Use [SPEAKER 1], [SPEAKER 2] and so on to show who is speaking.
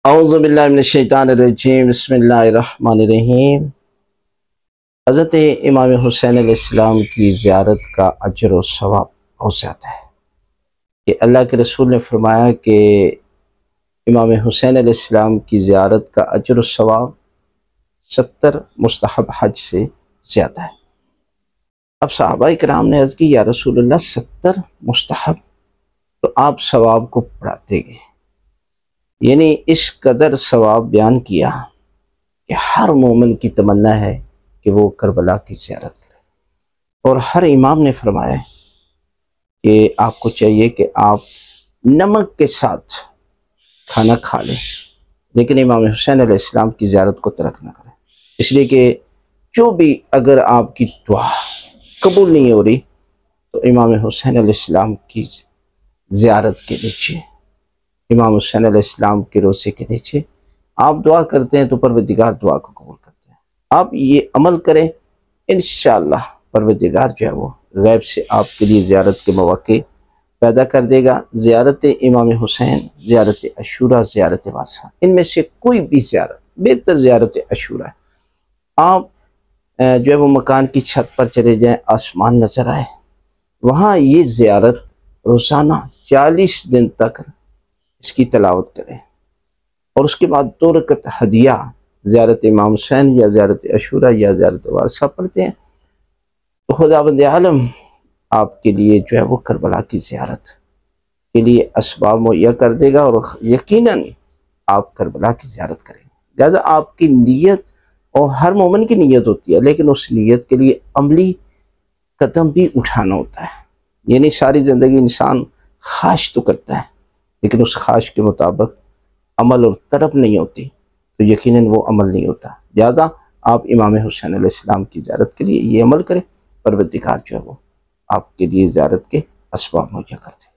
[SPEAKER 1] औज़ुबिल्लाहिमिनश्शैतानिर्रजीम बिस्मिल्लाहिर्रहमानिर्रहीम। हज़रत इमाम हुसैन अलैहिस्सलाम की ज़ियारत का अजर व सवाब बहुत ज़्यादा है कि अल्लाह के रसूल ने फरमाया कि इमाम हुसैन अलैहिस्सलाम की ज़ियारत का अजर व सवाब 70 मुस्तहब हज से ज़्यादा है। अब सहाबा इकराम ने अर्ज़ की, या रसूलल्लाह 70 मुस्तहब, तो आप सवाब को बढ़ाते गए, यानी इस कदर सवाब बयान किया कि हर मोमिन की तमन्ना है कि वो करबला की ज़ियारत करे। और हर इमाम ने फरमाया कि आपको चाहिए कि आप नमक के साथ खाना खा लें, लेकिन इमाम हुसैन अलैहिस्सलाम की ज़ियारत को तर्क न करें, इसलिए कि जो भी अगर आपकी दुआ कबूल नहीं हो रही तो इमाम हुसैन अलैहिस्सलाम की ज़ियारत के नीचे, इमाम हुसैन अलैहिस्सलाम के रोज़े के नीचे आप दुआ करते हैं तो परवरदिगार दुआ को कबूल करते हैं। आप ये अमल करें, इंशाअल्लाह परवरदिगार जो है वो गैब से आपके लिए ज़ियारत के मौके पैदा कर देगा। ज़ियारत इमाम हुसैन, ज़ियारत अशूरा, ज़ियारत वारसा, इनमें से कोई भी ज़ियारत बेहतर ज़ियारत अशूरा है। आप जो है वो मकान की छत पर चले जाएं, आसमान नज़र आए, वहाँ ये ज़ियारत रोज़ाना 40 दिन तक इसकी तलावत करें और उसके बाद 2 रकत हदिया ज़ियारत इमाम हुसैन या ज़ियारत अशूरा या ज़ियारत वारसा पढ़ते हैं तो खुदावंद आलम आपके लिए जो है वो करबला की ज़ियारत के लिए असबाब मुहैया कर देगा और यकीनन आप करबला की ज़ियारत करेंगे। लिहाजा आपकी नीयत, और हर मोमिन की नीयत होती है, लेकिन उस नीयत के लिए अमली कदम भी उठाना होता है। यानी सारी ज़िंदगी इंसान ख्वाहिश तो करता है, लेकिन उस ख्वाहिश के मुताबिक अमल और तड़प नहीं होती तो यकीनन वो अमल नहीं होता। लिहाजा आप इमाम हुसैन अलैहिस्सलाम की ज़ियारत के लिए ये अमल करें, परवरदिगार जो है वो आपके लिए ज़ियारत के असबाब मुहैया कर दें।